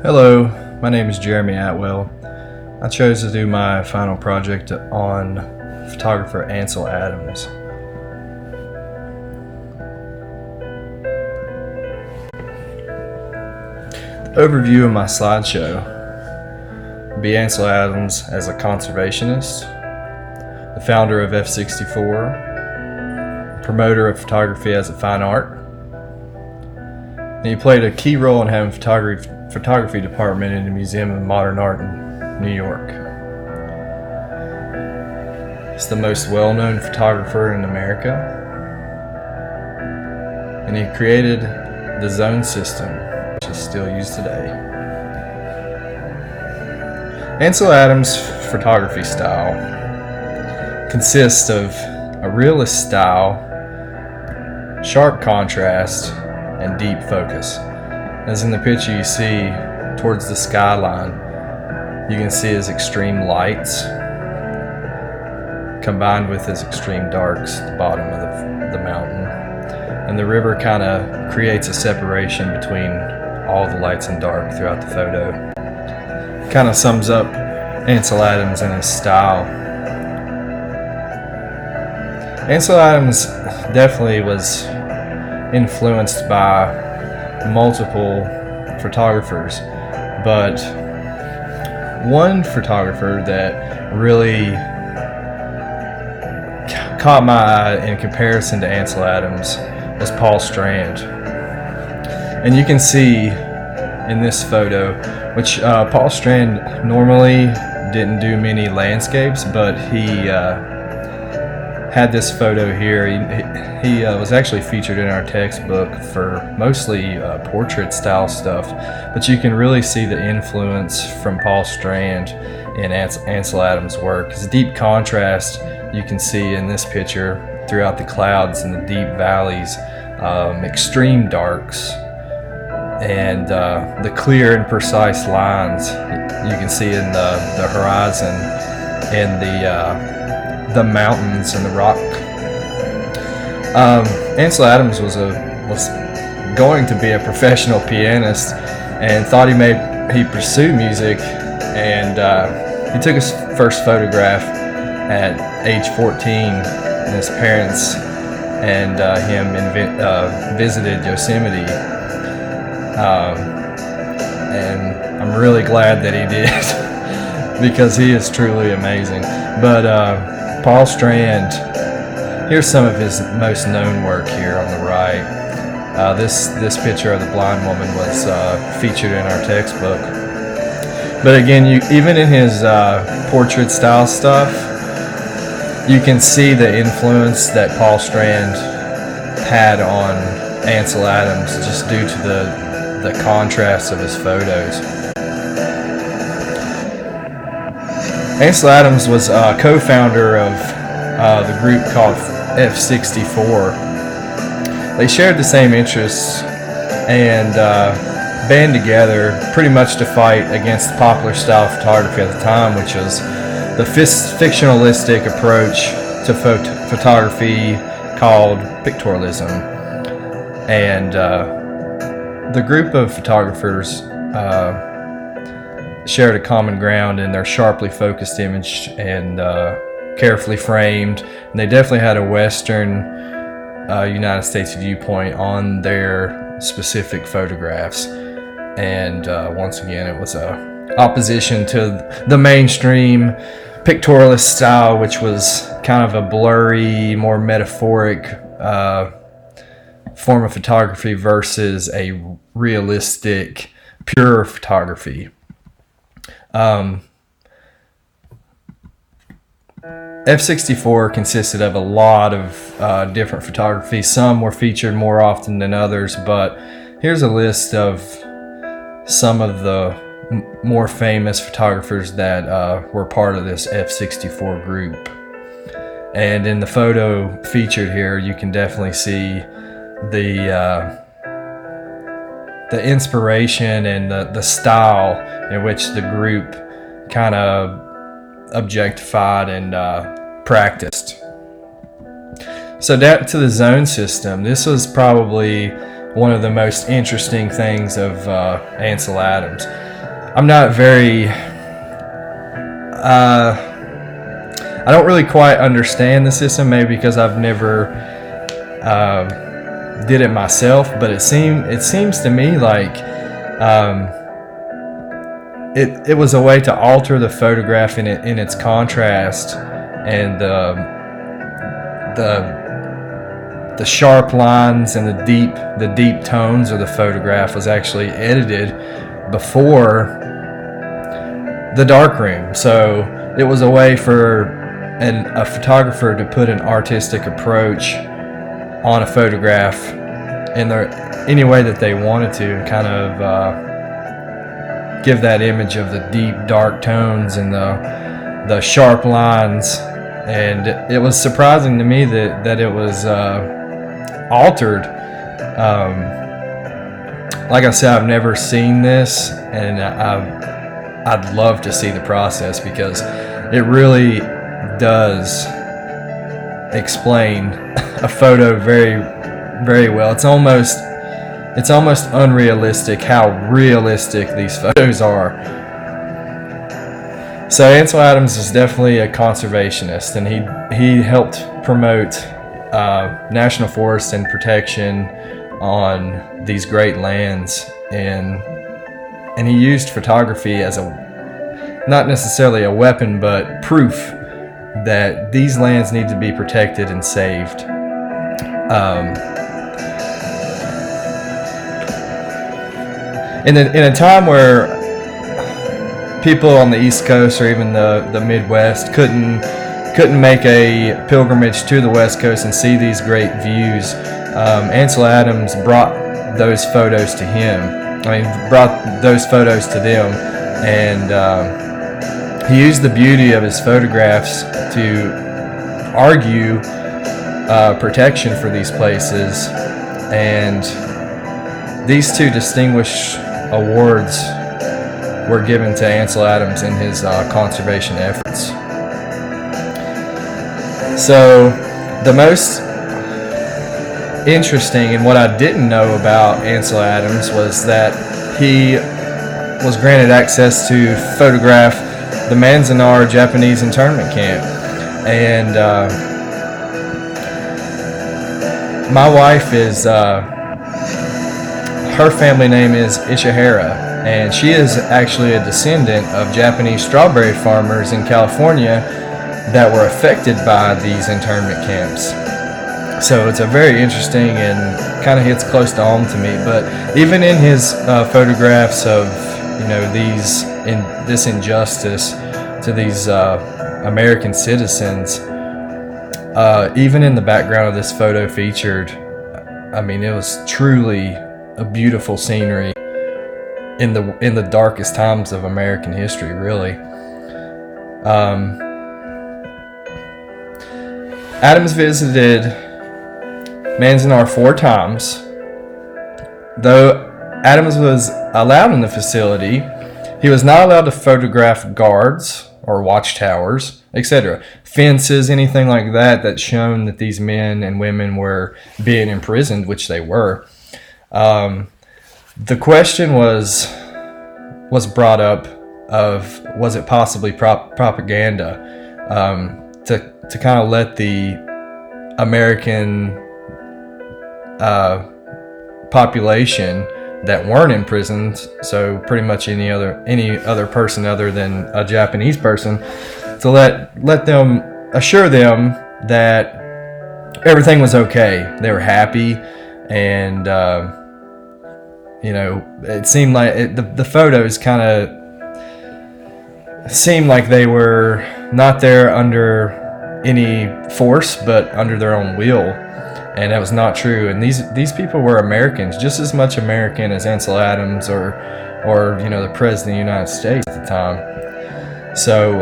Hello, my name is Jeremy Atwell. I chose to do my final project on photographer Ansel Adams. The overview of my slideshow will be Ansel Adams as a conservationist, the founder of F64, promoter of photography as a fine art, and he played a key role in having photography department in the Museum of Modern Art in New York. He's the most well-known photographer in America, and he created the zone system, which is still used today. Ansel Adams' photography style consists of a realist style, sharp contrast, and deep focus. As in the picture you see towards the skyline, you can see his extreme lights combined with his extreme darks at the bottom of the mountain. And the river kind of creates a separation between all the lights and dark throughout the photo. Kind of sums up Ansel Adams and his style. Ansel Adams definitely was influenced by multiple photographers, but one photographer that really caught my eye in comparison to Ansel Adams was Paul Strand. And you can see in this photo, which Paul Strand normally didn't do many landscapes, but he had this photo here. He was actually featured in our textbook for mostly portrait style stuff, but you can really see the influence from Paul Strand in Ansel Adams' work. His deep contrast you can see in this picture throughout the clouds and the deep valleys, extreme darks, and the clear and precise lines you can see in the horizon and the mountains and the rock. Ansel Adams was going to be a professional pianist and thought he pursue music, and he took his first photograph at age 14, and his parents and him visited Yosemite, and I'm really glad that he did because he is truly amazing. But Paul Strand, here's some of his most known work here on the right. This picture of the blind woman was featured in our textbook. But again, even in his portrait style stuff, you can see the influence that Paul Strand had on Ansel Adams just due to the contrast of his photos. Ansel Adams was a co-founder of the group called F64. They shared the same interests and band together pretty much to fight against the popular style of photography at the time, which was the fictionalistic approach to photography called pictorialism. And the group of photographers shared a common ground in their sharply focused image and carefully framed. And they definitely had a Western United States viewpoint on their specific photographs. And once again, it was a opposition to the mainstream pictorialist style, which was kind of a blurry, more metaphoric form of photography versus a realistic, pure photography. F64 consisted of a lot of different photography. Some were featured more often than others, but here's a list of some of the more famous photographers that were part of this F64 group. And in the photo featured here, you can definitely see the inspiration and the style in which the group kind of objectified and practiced. So back to the zone system. This was probably one of the most interesting things of Ansel Adams. I'm not very I don't really quite understand the system, maybe because I've never did it myself, but it seems to me like it was a way to alter the photograph in its contrast, and the sharp lines and the deep tones of the photograph was actually edited before the darkroom. So it was a way for a photographer to put an artistic approach on a photograph in any way that they wanted to, and kind of give that image of the deep dark tones and the sharp lines. And it was surprising to me that it was altered. Like I said, I've never seen this, and I'd love to see the process, because it really does explain a photo very, very well. It's almost unrealistic how realistic these photos are. So Ansel Adams is definitely a conservationist, and he helped promote national forest and protection on these great lands, and he used photography as not necessarily a weapon, but proof that these lands need to be protected and saved. In a time where people on the East Coast or even the Midwest couldn't make a pilgrimage to the West Coast and see these great views, Ansel Adams brought those photos to him. Brought those photos to them, and he used the beauty of his photographs to argue protection for these places. And these two distinguished awards were given to Ansel Adams in his conservation efforts. So the most interesting, and what I didn't know about Ansel Adams, was that he was granted access to photograph the Manzanar Japanese internment camp. And my wife is, her family name is Ishihara, and she is actually a descendant of Japanese strawberry farmers in California that were affected by these internment camps. So it's a very interesting and kind of hits close to home to me. But even in his photographs of this injustice to these American citizens, even in the background of this photo featured, it was truly a beautiful scenery in the darkest times of American history, really. Adams visited Manzanar 4 times. Though Adams was allowed in the facility, he was not allowed to photograph guards or watchtowers, etc. Fences, anything like that shown that these men and women were being imprisoned, which they were. The question was brought up of, was it possibly propaganda, to kind of let the American population that weren't imprisoned, so pretty much any other person other than a Japanese person, to let them, assure them that everything was okay, they were happy, and it seemed like the photos kind of seemed like they were not there under any force, but under their own will. And that was not true. And these people were Americans, just as much American as Ansel Adams or the President of the United States at the time. So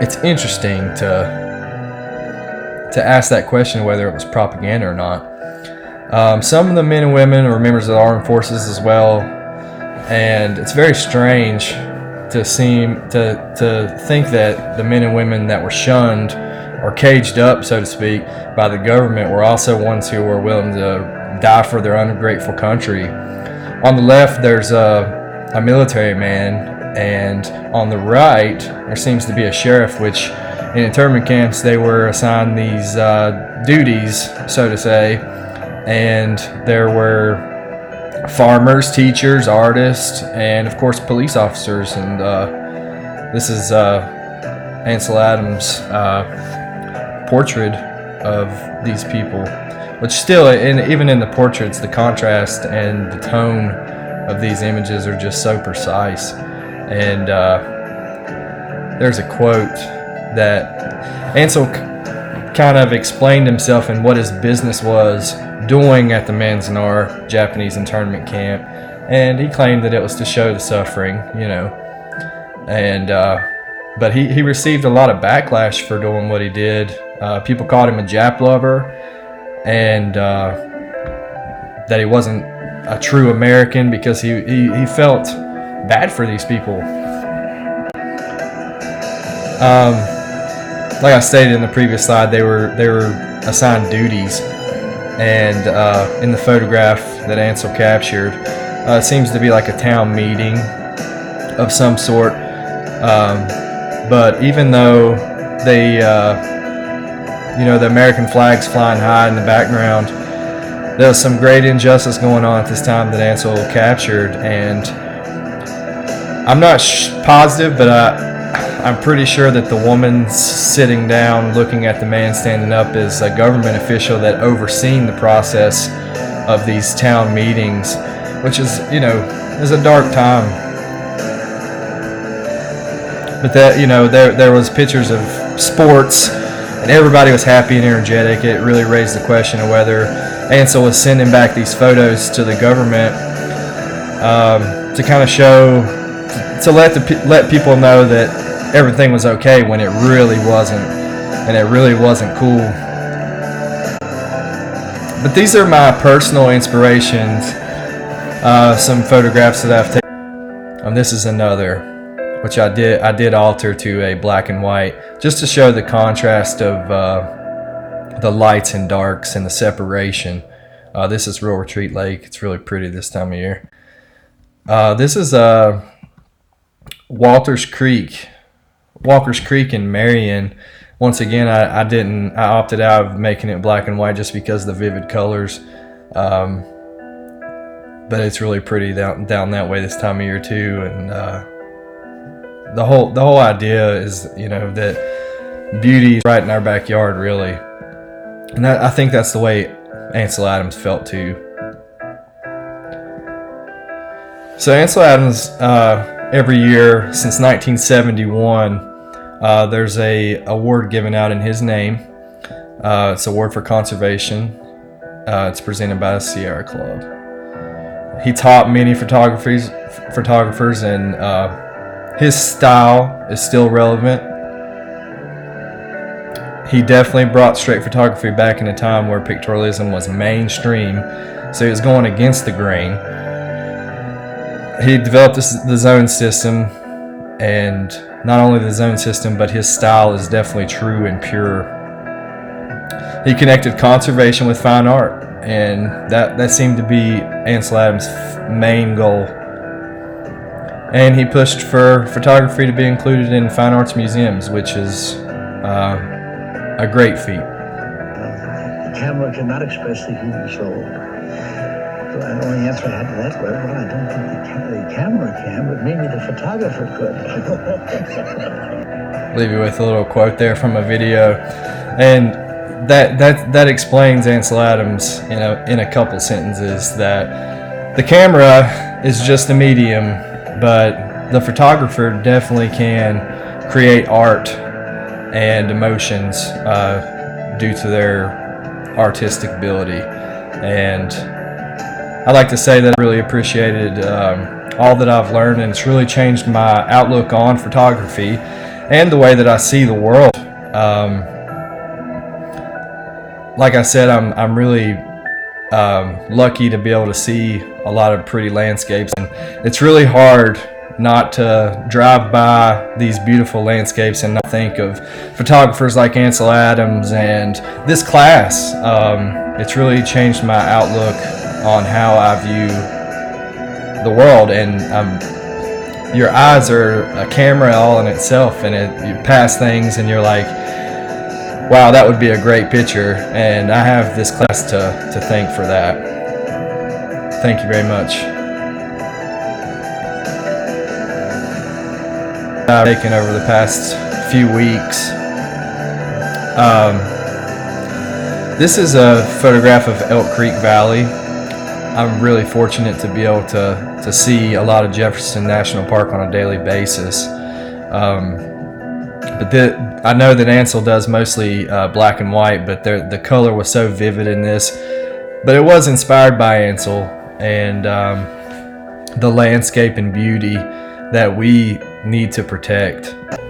it's interesting to ask that question, whether it was propaganda or not. Some of the men and women were members of the armed forces as well, and it's very strange to think that the men and women that were shunned or caged up, so to speak, by the government were also ones who were willing to die for their ungrateful country. On the left, there's a military man, and on the right, there seems to be a sheriff, which in internment camps, they were assigned these duties, so to say, and there were farmers, teachers, artists, and of course police officers. And this is Ansel Adams' portrait of these people, which still, even in the portraits, the contrast and the tone of these images are just so precise. And there's a quote that Ansel kind of explained himself and what his business was doing at the Manzanar Japanese internment camp, and he claimed that it was to show the suffering, you know. And but he received a lot of backlash for doing what he did. People called him a Jap lover, and that he wasn't a true American because he felt bad for these people. Like I stated in the previous slide, they were assigned duties, and in the photograph that Ansel captured, it seems to be like a town meeting of some sort. But even though they, the American flag's flying high in the background, there was some great injustice going on at this time that Ansel captured, and I'm not positive, but I'm pretty sure that the woman sitting down looking at the man standing up is a government official that overseen the process of these town meetings, which is, is a dark time. But that, there was pictures of sports, and everybody was happy and energetic. It really raised the question of whether Ansel was sending back these photos to the government to kind of show, to let people know that everything was okay when it really wasn't, and it really wasn't cool. But these are my personal inspirations, some photographs that I've taken. This is another, which I did alter to a black and white, just to show the contrast of the lights and darks and the separation. This is Real Retreat Lake. It's really pretty this time of year. This is Walker's Creek in Marion. Once again, I opted out of making it black and white just because of the vivid colors. But it's really pretty down that way this time of year too. And the whole idea is, that beauty is right in our backyard, really. And I think that's the way Ansel Adams felt too. So Ansel Adams, every year since 1971, there's a award given out in his name. It's an award for conservation. It's presented by the Sierra Club. He taught many photographers, and his style is still relevant. He definitely brought straight photography back in a time where pictorialism was mainstream, so he was going against the grain. He developed the zone system, and not only the zone system, but his style is definitely true and pure. He connected conservation with fine art, and that seemed to be Ansel Adams' main goal. And he pushed for photography to be included in fine arts museums, which is a great feat. The camera cannot express the human soul. So the only answer I had to that was, well, I don't think the camera can, but maybe the photographer could. Leave you with a little quote there from a video, and that explains Ansel Adams in a couple sentences, that the camera is just a medium, but the photographer definitely can create art and emotions due to their artistic ability. And I like to say that I really appreciated all that I've learned, and it's really changed my outlook on photography and the way that I see the world. Like I said, I'm really lucky to be able to see a lot of pretty landscapes, and it's really hard not to drive by these beautiful landscapes and not think of photographers like Ansel Adams and this class. It's really changed my outlook on how I view the world, and your eyes are a camera all in itself, and you pass things and you're like, wow, that would be a great picture, and I have this class to thank for that. Thank you very much. I've taken over the past few weeks. This is a photograph of Elk Creek Valley. I'm really fortunate to be able to see a lot of Jefferson National Park on a daily basis. But I know that Ansel does mostly black and white, but the color was so vivid in this. But it was inspired by Ansel and the landscape and beauty that we need to protect.